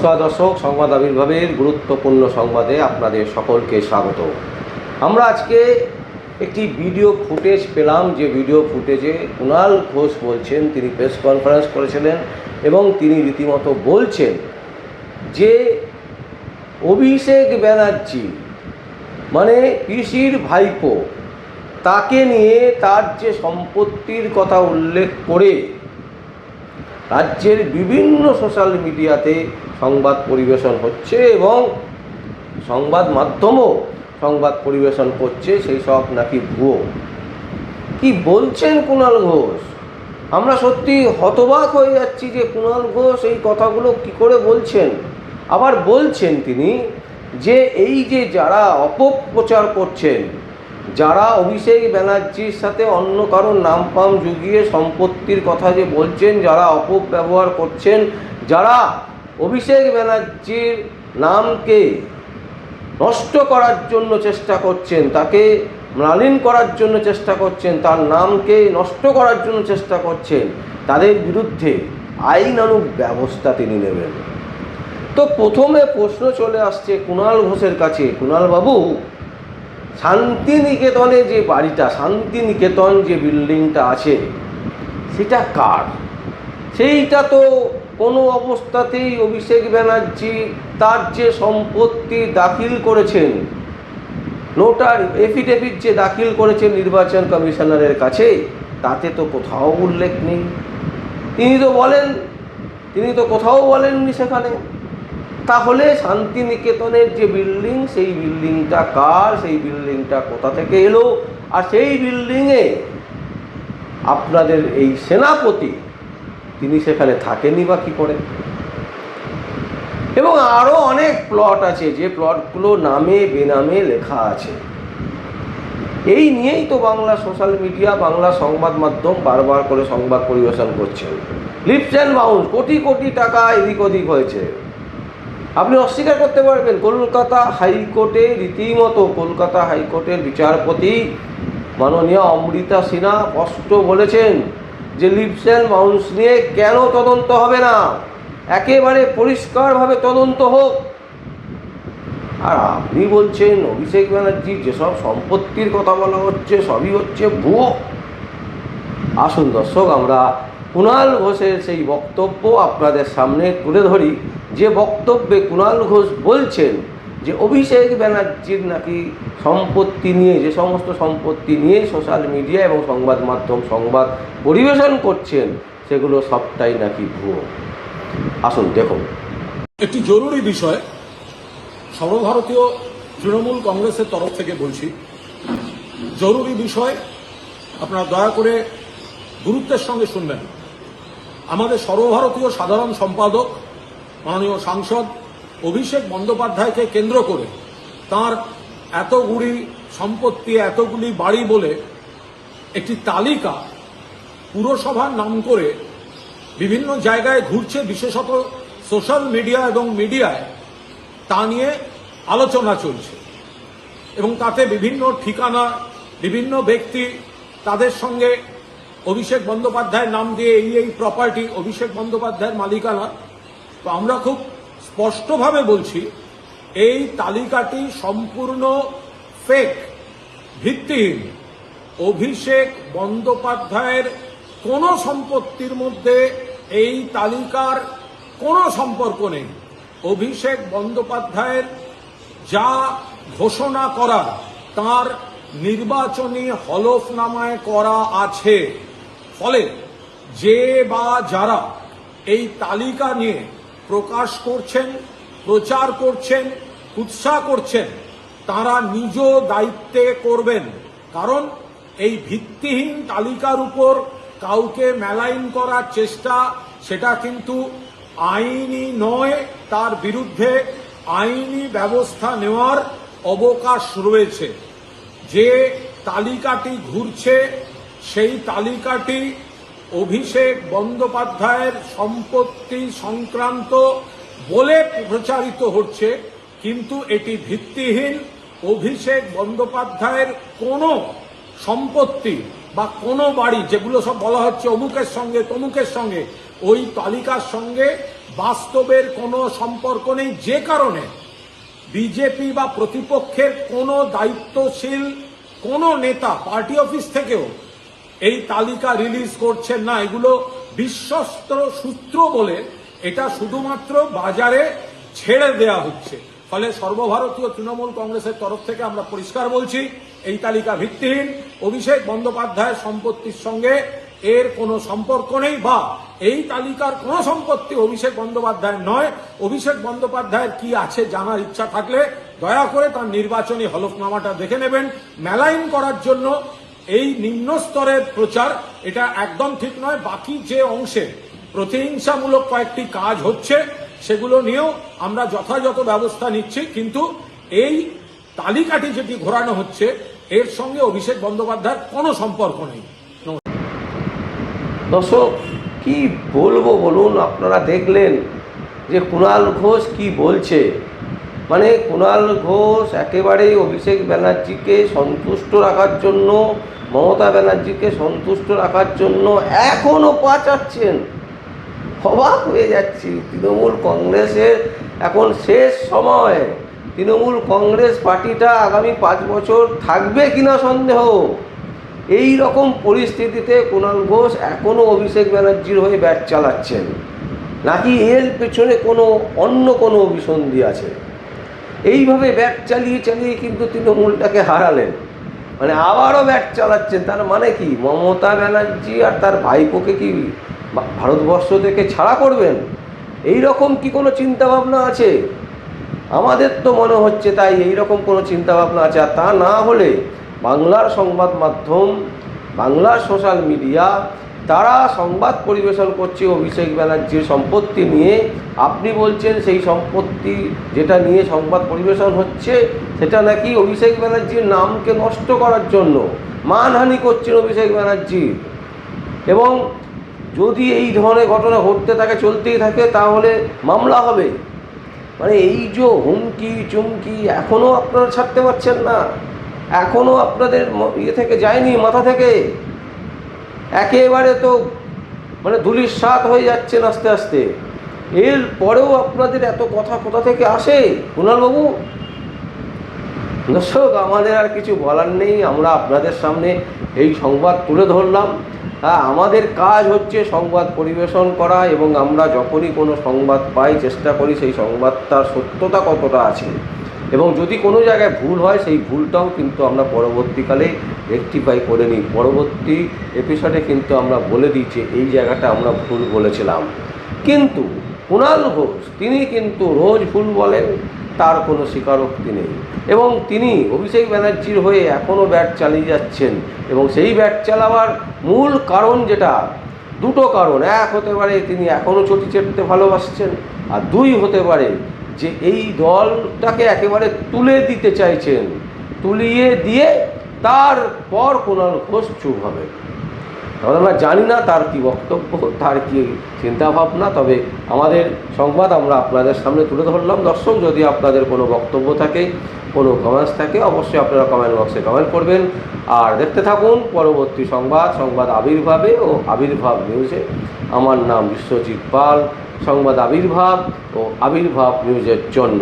নমস্কার দর্শক, সংবাদ আবির্ভাবের গুরুত্বপূর্ণ সংবাদে আপনাদের সকলকে স্বাগত। আমরা আজকে একটি ভিডিও ফুটেজ পেলাম, যে ভিডিও ফুটেজে কুণাল ঘোষ বলছেন, তিনি প্রেস কনফারেন্স করেছিলেন এবং তিনি রীতিমতো বলছেন যে অভিষেক ব্যানার্জি মানে পিসির ভাইপো, তাকে নিয়ে তার যে সম্পত্তির কথা উল্লেখ করে রাজ্যের বিভিন্ন সোশ্যাল মিডিয়াতে সংবাদ পরিবেশন হচ্ছে এবং সংবাদ মাধ্যমও সংবাদ পরিবেশন করছে, সেই সব নাকি ভুয়ো। কি বলছেন কুণাল ঘোষ? আমরা সত্যি হতবাক হয়ে যাচ্ছি যে কুণাল ঘোষ এই কথাগুলো কি করে বলছেন। আবার বলছেন তিনি যে এই যে যারা অপপ্রচার করছেন, যারা অভিষেক ব্যানার্জির সাথে অন্য কারোর নাম পাম জুগিয়ে সম্পত্তির কথা যে বলছেন, যারা অপব্যবহার করছেন, যারা অভিষেক ব্যানার্জির নামকে নষ্ট করার জন্য চেষ্টা করছেন, তাকে মলিন করার জন্য চেষ্টা করছেন, তার নামকে নষ্ট করার জন্য চেষ্টা করছেন, তাদের বিরুদ্ধে আইনানুগ ব্যবস্থা তিনি নেবেন। তো প্রথমে প্রশ্ন চলে আসছে কুণাল ঘোষের কাছে, কুণাল বাবু, শান্তিনিকেতনে যে বাড়িটা, শান্তিনিকেতন যে বিল্ডিংটা আছে, সেটা কার? সেইটা তো কোনো অবস্থাতেই অভিষেক ব্যানার্জি তার যে সম্পত্তি দাখিল করেছেন, নোটার এফিডেভিট যে দাখিল করেছেন নির্বাচন কমিশনারের কাছে, তাতে তো কোথাও উল্লেখ নেই। তিনি তো কোথাও বলেননি সেখানে। তাহলে শান্তিনিকেতনের যে বিল্ডিং, সেই বিল্ডিংটা কার? সেই বিল্ডিংটা কোথা থেকে এলো? আর সেই বিল্ডিংয়ে আপনাদের এই সেনাপতি, তিনি সেখানে থাকেনি বা কী করে? এবং আরও অনেক প্লট আছে, যে প্লটগুলো নামে বেনামে লেখা আছে। এই নিয়েই তো বাংলা সোশ্যাল মিডিয়া, বাংলা সংবাদ মাধ্যম বারবার করে সংবাদ পরিবেশন করছে। Lift and bounce, crore crore টাকা এদিক ওদিক হয়েছে। আপনি অস্বীকার করতে পারবেন? কলকাতা হাইকোর্টে রীতিমতো কলকাতা হাইকোর্টের বিচারপতি মাননীয় অমৃতা সিনহা স্পষ্ট বলেছেন যে লিফট অ্যান্ড বাউন্স নিয়ে কেন তদন্ত হবে না, একেবারে পরিষ্কারভাবে তদন্ত হোক। আর আপনি বলছেন অভিষেক ব্যানার্জির যেসব সম্পত্তির কথা বলা হচ্ছে সবই হচ্ছে ভুয়ো। আসুন দর্শক, আমরা কুণাল ঘোষের সেই বক্তব্য আপনাদের সামনে তুলে ধরি, যে বক্তব্যে কুণাল ঘোষ বলছেন যে অভিষেক ব্যানার্জির নাকি সম্পত্তি নিয়ে, যে সমস্ত সম্পত্তি নিয়ে সোশ্যাল মিডিয়া এবং সংবাদ মাধ্যম সংবাদ পরিবেশন করছেন, সেগুলো সবটাই নাকি ভুয়ো। আসুন দেখুন। একটি জরুরি বিষয় সর্বভারতীয় তৃণমূল কংগ্রেসের তরফ থেকে বলছি, জরুরি বিষয়, আপনারা দয়া করে গুরুত্বের সঙ্গে শুনবেন। আমাদের সর্বভারতীয় সাধারণ সম্পাদক মাননীয় সাংসদ অভিষেক বন্দ্যোপাধ্যায়কে কেন্দ্র করে তার এতগুলি সম্পত্তি, এতগুলি বাড়ি বলে একটি তালিকা পুরসভার নাম করে বিভিন্ন জায়গায় ঘুরছে, বিশেষত সোশ্যাল মিডিয়া এবং মিডিয়ায় তা নিয়ে আলোচনা চলছে এবং তাতে বিভিন্ন ঠিকানা, বিভিন্ন ব্যক্তি, তাদের সঙ্গে অভিষেক বন্দ্যোপাধ্যায়ের নাম দিয়ে এই প্রপার্টি অভিষেক বন্দ্যোপাধ্যায়ের মালিকানা। তো আমরা খুব স্পষ্টভাবে বলছি, এই তালিকাটি সম্পূর্ণ ফেক, ভিত্তিহীন। অভিষেক বন্দ্যোপাধ্যায়ের কোনো সম্পত্তির মধ্যে এই তালিকার কোনো সম্পর্ক নেই। অভিষেক বন্দ্যোপাধ্যায়ের যা ঘোষণা করা তার নির্বাচনী হলফনামায় করা আছে। ফলে যে বা যারা এই তালিকা নিয়ে প্রকাশ করছেন, প্রচার করছেন, উৎসাহ করছেন, তারা নিজ দায়িত্বে করবেন। কারণ এই ভিত্তিহীন তালিকার উপর কাউকে মেলাইন করার চেষ্টা, সেটা কিন্তু আইনি নয়, তার বিরুদ্ধে আইনি ব্যবস্থা নেওয়ার অবকাশ রয়েছে। যে তালিকাটি ঘুরছে, সেই তালিকাটি অভিষেক বন্দ্যোপাধ্যায়ের সম্পত্তি সংক্রান্ত বলে প্রচারিত হচ্ছে, কিন্তু এটি ভিত্তিহীন। অভিষেক বন্দ্যোপাধ্যায়ের কোনো সম্পত্তি বা কোনো বাড়ি, যেগুলো সব বলা হচ্ছে অমুকের সঙ্গে তমুকের সঙ্গে, ওই তালিকার সঙ্গে বাস্তবের কোনো সম্পর্ক নেই, যে কারণে বিজেপি বা প্রতিপক্ষের কোনো দায়িত্বশীল কোনো নেতা পার্টি অফিস থেকেও এই তালিকা রিলিজ করছেন না। এগুলো বিশ্বস্ত সূত্র বলে এটা শুধুমাত্র বাজারে ছেড়ে দেয়া হচ্ছে। ফলে সর্বভারতীয় তৃণমূল কংগ্রেসের তরফ থেকে আমরা পরিষ্কার বলছি, এই তালিকা ভিত্তিহীন। অভিষেক বন্দ্যোপাধ্যায়ের সম্পত্তির সঙ্গে এর কোনো সম্পর্ক নেই, বা এই তালিকার কোনো সম্পত্তি অভিষেক বন্দ্যোপাধ্যায়ের নয়। অভিষেক বন্দ্যোপাধ্যায়ের কি আছে জানার ইচ্ছা থাকলে দয়া করে তার নির্বাচনী হলফনামাটা দেখে নেবেন। মেলাইন করার জন্য এই নিম্ন স্তরের প্রচার এটা একদম ঠিক নয়। বাকি যে অংশে প্রতিহিংসামূলক কয়েকটি কাজ হচ্ছে সেগুলো নিয়েও আমরা যথাযথ ব্যবস্থা নিচ্ছি, কিন্তু এই তালিকাটি যেটি ঘোরানো হচ্ছে এর সঙ্গে অভিষেক বন্দ্যোপাধ্যায়ের কোনো সম্পর্ক নেই। দর্শক, কি বলবো বলুন, আপনারা দেখলেন যে কুণাল ঘোষ কি বলছে। মানে কুণাল ঘোষ একেবারেই অভিষেক ব্যানার্জিকে সন্তুষ্ট রাখার জন্য, মমতা ব্যানার্জিকে সন্তুষ্ট রাখার জন্য এখনও পা চাচ্ছেন। অবাক হয়ে যাচ্ছি। তৃণমূল কংগ্রেসের এখন শেষ সময়। তৃণমূল কংগ্রেস পার্টিটা আগামী 5 বছর থাকবে কিনা সন্দেহ। এই রকম পরিস্থিতিতে কুণাল ঘোষ এখনও অভিষেক ব্যানার্জির হয়ে ব্যাট চালাচ্ছেন, নাকি এর পেছনে অন্য কোনো অভিসন্ধি আছে? এইভাবে ব্যাট চালিয়ে চালিয়ে কিন্তু তৃণমূলটাকে হারালেন, মানে আবারও ব্যাট চালাচ্ছেন। তার মানে কি মমতা ব্যানার্জি আর তার ভাইপোকে কি ভারতবর্ষ থেকে ছাড়া করবেন? এই রকম কি কোনো চিন্তাভাবনা আছে? আমাদের তো মনে হচ্ছে তাই এই রকম কোনো চিন্তাভাবনা আছে। আর তা না হলে বাংলার সংবাদ মাধ্যম, বাংলার সোশ্যাল মিডিয়া তারা সংবাদ পরিবেশন করছে অভিষেক ব্যানার্জির সম্পত্তি নিয়ে। আপনি বলছেন সেই সম্পত্তি যেটা নিয়ে সংবাদ পরিবেশন হচ্ছে সেটা নাকি অভিষেক ব্যানার্জির নামকে নষ্ট করার জন্য। মানহানি করছেন অভিষেক ব্যানার্জির। এবং যদি এই ধরনের ঘটনা ঘটতে থাকে, চলতেই থাকে, তাহলে মামলা হবে। মানে এই যে হুমকি চুমকি এখনও আপনারা ছাড়তে পারছেন না, এখনও আপনাদের ইয়ে থেকে যায়নি, মাথা থেকে। একেবারে তো মানে ধুলির স্বাদ হয়ে যাচ্ছেন আস্তে আস্তে। এর পরেও আপনাদের এত কথা কোথা থেকে আসে কুণালবাবু? দর্শক, আমাদের আর কিছু বলার নেই। আমরা আপনাদের সামনে এই সংবাদ তুলে ধরলাম। আমাদের কাজ হচ্ছে সংবাদ পরিবেশন করা, এবং আমরা যখনই কোনো সংবাদ পাই চেষ্টা করি সেই সংবাদটার সত্যতা কতটা আছে, এবং যদি কোনো জায়গায় ভুল হয় সেই ভুলটাও কিন্তু আমরা পরবর্তীকালে রেকটিফাই করে নিই। পরবর্তী এপিসোডে কিন্তু আমরা বলে দিচ্ছি এই জায়গাটা আমরা ভুল বলেছিলাম। কিন্তু কুণাল ঘোষ তিনি কিন্তু রোজ ভুল বলেন, তার কোনো স্বীকারোক্তি নেই, এবং তিনি অভিষেক ব্যানার্জির হয়ে এখনও ব্যাট চালিয়ে যাচ্ছেন। এবং সেই ব্যাট চালাবার মূল কারণ যেটা, দুটো কারণ। এক হতে পারে তিনি এখনও চটি চেটতে ভালোবাসছেন, আর দুই হতে পারে যে এই দলটাকে একেবারে তুলে দিতে চাইছেন। তুলিয়ে দিয়ে তারপর কুণাল ঘোষ চুপ হবে। আমরা জানি না তার কি বক্তব্য, তার কি চিন্তাভাবনা, তবে আমাদের সংবাদ আমরা আপনাদের সামনে তুলে ধরলাম। দর্শক, যদি আপনাদের কোনো বক্তব্য থাকে, কোনো কমেন্টস থাকে, অবশ্যই আপনারা কমেন্ট বক্সে কমেন্ট করবেন। আর দেখতে থাকুন পরবর্তী সংবাদ আবির্ভাবে ও আবির্ভাব নিউজে। আমার নাম বিশ্বজিৎ পাল, সংবাদ আবির্ভাব ও আবির্ভাব নিউজের জন্য।